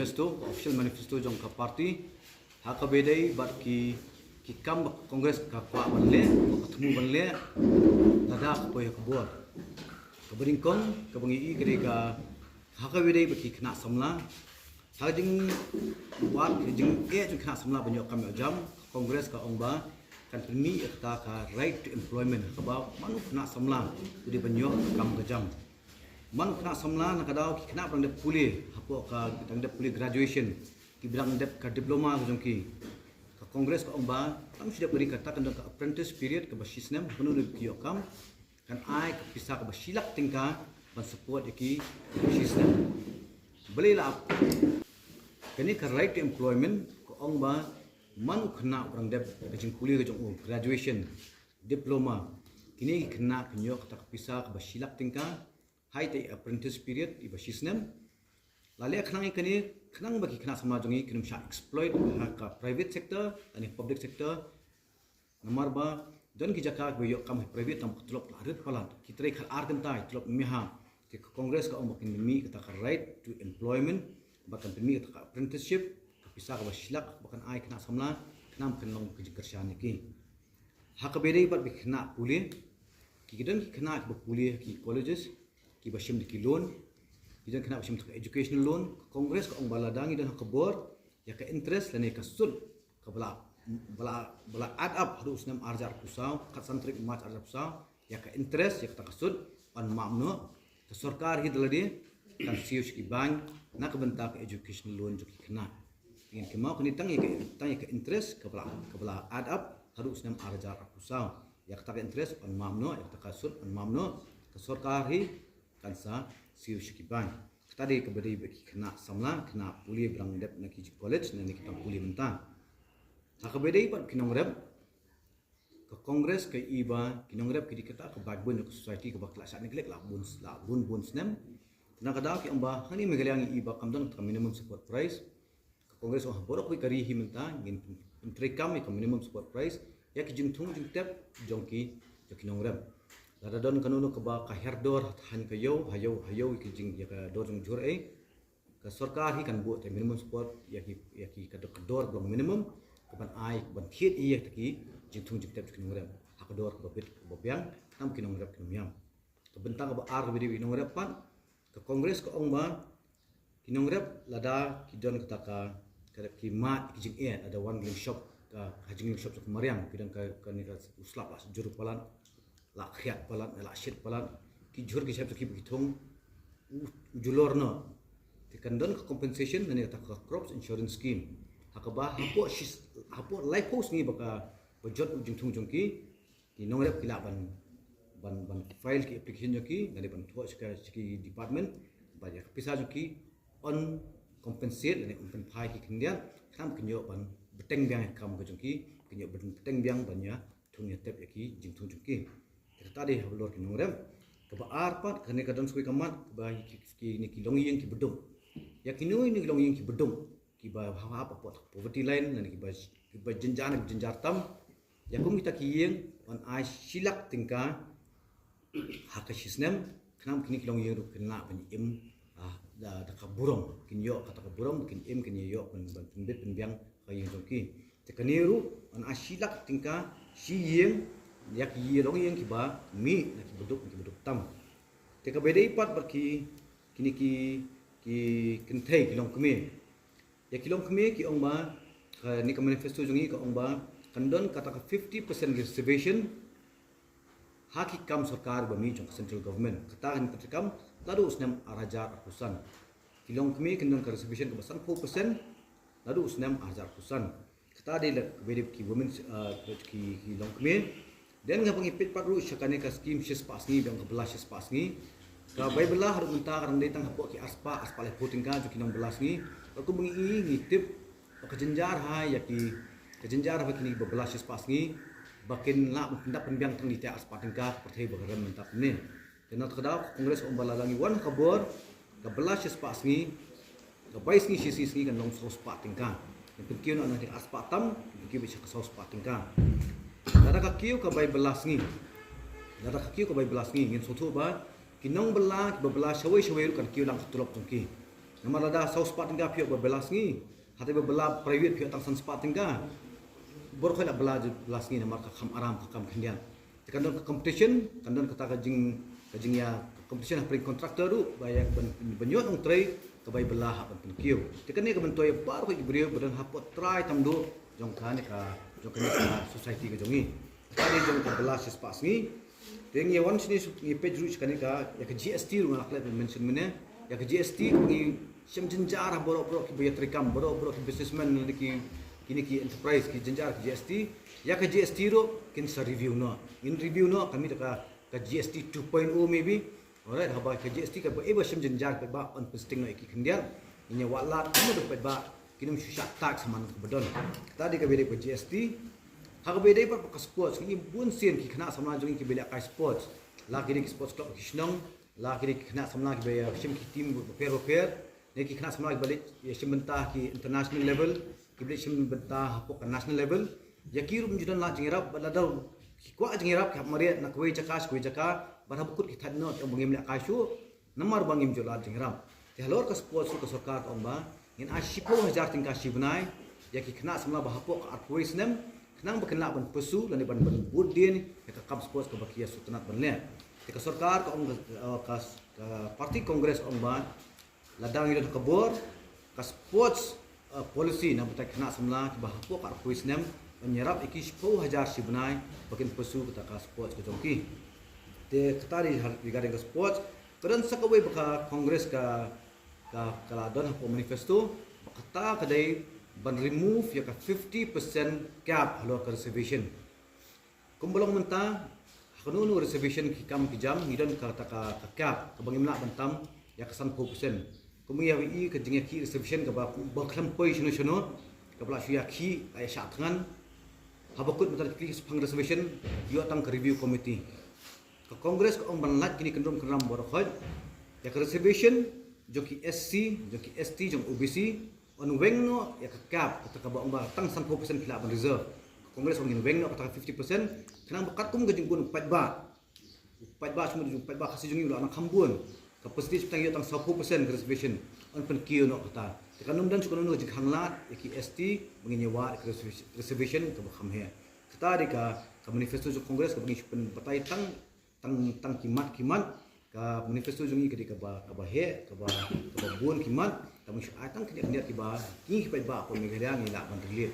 manifesto, official manifesto jong ka party haka bedai bat ki kam kongres ka kwa banle ketemu banle tada ko ya kebor keberingkong kebengi kede ka haka bedai bat ki kena samla hajing buat jing jing kena samla banyak kam jam kongres ka ongba kan permi ekta ka right to employment ka manu kena samla jadi banyak kam jam man kena samla nakadau ki kena brang de pulih hapo ka brang de pulih graduation ki brang de ka diploma jongki ka kongres ka ongba tam siap beri kata kan ka apprentice period ka basisnem penuh ki okam kan ai ka pisah ka basilak tingka ban support ki basisnem belila kini ka right to employment ka ongba man kena brang de ka jing pulih ka jong graduation diploma kini kena penyok ka pisah ka basilak tingka hai te apprentice period di basisnem lalu kenang ikani kenang bagi kena sama jongi kena bisa exploit ka private sector dan public sector nomor ba dan ki jaka boyo kam private tam tulop larit palan kitre khal argan tai tulop miha ke kongres ka omakin mi kata ka right to employment bahkan mi kata ka apprenticeship ka bisa ka basilak bahkan ai kena samla kenam kenong ke kerjaan ki hak beri bat bi kena pulih ki kidan ki kena ka pulih ki colleges ki basim di loan kidan kena basim ke educational loan kongres ka ong baladangi dan kebor ya ka interest dan ka sud ka bala add up harus nam arjar pusau kat santrik mat arjar pusau ya ka interest ya ka sud on mamno ka sarkar hi dalade kan sius ki bank na ka bentak educational loan jo ki kena ingin ke mau kini tang ya ka interest ka bala add up harus nam arjar pusau ya ka interest on mamno ya ka sud on mamno ka sarkar hi kansa siu shikiban tadi keberi bagi kena samla kena pulih berang dep nak college nak kita pulih mentang tak keberi pat kinong rep ke kongres ke iba kinong rep ke dikata ke backbone ke society ke bakla sat neglek la bun snem na kada ki amba hani megaliang iba kamdon ke minimum support price ke kongres oh borok wi kari himenta ngin entrekam ke minimum support price ya ki jingtung jingtep jongki kinong rep Lada don kanunu keba ka herdor han ka yo hayo ki jing ya ka dor jong jur ka sarkar hi kan buat minimum support ya ki ka dor blong minimum kapan ai ban thiet i ya ki jing thung jing tep kinong rem ha ka dor ka bit ka byang tam kinong rem kinong yam ka bentang ba ar bi kinong rem pan ka kongres ka ong ba kinong rem lada ki don ka ki mat ki jing ada one link shop ka hajing link shop ka mariang kidan ka ni ka uslap as juru palan la khiat palan la shit palan ki jur ki sab ki bithong julor no ti kandon compensation nani ta crops insurance scheme hakaba hapo life post ni baka bajot ujung thung jong ki nongrep kila ban file ki application joki nani ban thua ki department ba ya pisa joki on compensate nani umpen phai ki kindian kham kinyo ban beteng biang kam ko jong kinyo beteng biang banya thung ya tep ki jing thung jong tadi hablor ki nongrem ke baar pat kane kadon sui kamat ba ki ni ki longyeng ki bedung ya kinoi ni longyeng ki bedung ki ba ha apa pot poverty line nan ki ba jenjar tam ya kum kita ki yeng on ai silak tingka hak sisnem knam kini ki longyeng ru kena ban im da ka burong kin yo kata ka burong kin im kin yo ban bit biang ka yeng joki te kaniru on ai silak tingka si yeng yak yelong yang kiba mi nak beduk tam teka bedai pat berki kini ki kentai kilong keme ya kilong keme ki ong ba ni ka manifesto jungi ka ong ba kandon kata ka 50% reservation haki kam sarkar ba mi jong central government kata kan kam lalu usnam arajar akusan kilong keme kandon ka reservation ka 4% lalu usnam arajar akusan kata de bedai ki women ki kilong keme dan nga pangipit pat ru syakane ka scheme shes pasngi bang kebelas shes pasngi ka bai belah har unta karan detang hapo ki aspa le puting ka ju kinong belas ngi aku bengi ngitip ka jenjar ha ya ki ka jenjar ha kini bebelas shes pasngi bakin la pendak penbiang tang di aspa tingka perthai bagaran mentap ne dan kadau kongres ombalalangi wan kabor ka belas shes pasngi ka bai sngi shes ngi kan long sos pa tingka penkiu na di aspa tam penkiu bisa ka sos pa tingka dada kakiu ka bai belas ngi ngin sotu ba kinong bela ki belas shawai kan kiu lang tulok tungki Nama lada saus sepat tinggal pihak berbelas ni. Hati berbela private pihak tang san sepat tinggal. Borkhoi la belas ni nama kam aram kam kendian. Tekan don competition, kan don kata kajing ya competition pre contractor tu bayar benyot ong tray ke bay belah apa penkiu. Tekan ni ke bentoy bar ko ibrio badan hapot try tamdo jong kan ka society ke jongi. Tadi jong ke belas sepat ni. Teng ye wan sini ni page reach kan ka ya ke GST ru nak mention mene ya ke GST ni sem jenjar borok-borok ki bayar rekam borok-borok ki businessman ni kini ki enterprise ki jenjar ki GST ya ke GST ro kin sa review no in review no kami ka GST 2.0 maybe alright haba ke GST ka ba sem jenjar ka ba on posting no ki kendian inya walat kamu dapat ba kini susah tax sama ke bedon tadi ka bede ke GST hak bede par ka sports ki bun sen ki kena sama jong ki bede ka sports la kini ki sports club ki shnong la kini ki kena sama ki bayar sem ki team pair neki kena sama balik ya sementah ki international level ki balik sementah hapok national level ya kiru menjudan la jingirap baladau ki kwa jingirap ka mari nak kuai jakas bar habukut ki thadno to bangim la kasu namar bangim jola jingirap te halor ka sports ka sarkar on ba in a 10,000 tingkah sibnai ya ki kena sama ba hapok ka kuai snem kenang bakena ban pesu lan ban budin ka kap sports ka bakia sutanat banle te ka sarkar ka on ka parti kongres on ba ladang itu kebor ke sports policy na betak kena semla ke bahapok ar kuisnem menyerap iki 10,000 sibnai bakin pesu kita ke sports ke jongki te ketari regarding ke sports kedan sakawai baka kongres ka ladon hapo manifesto kata kadai ban remove ya ka 50% cap halo ke reservation kumbolong menta kanunu reservation ki kam ki jam ngidan ka cap kabangimna bantam ya kesan 4%. Kemudian WI ke jengah ki reservation ke baklam poi sino ke pula suya ki ay syatngan habakut betul ki pang reservation yo tang ke review committee ke kongres ke ong banlat kini kendrom keram borokhoj ya ke reservation joki SC joki ST jong OBC on wengno ya ke cap kata ka ba tang 10% kila ban reserve kongres ong wengno kata 50% kenang bakat kum ke jengkun 4 ba semua jung 4 ba kasih jungi ulah anak hambun kapasiti tang yo tang 10% reservation on pen kiyo no kata tekanum dan sukan no jik hanglat ki ST menginyewa reservation ke bakham he kata dika ka manifesto jo kongres ka bagi pen batai tang kimat ka manifesto jo ngi ke ba he ka ba bun kimat tamu atang kini ki ba ki ba ko mi gariang ila ban rilit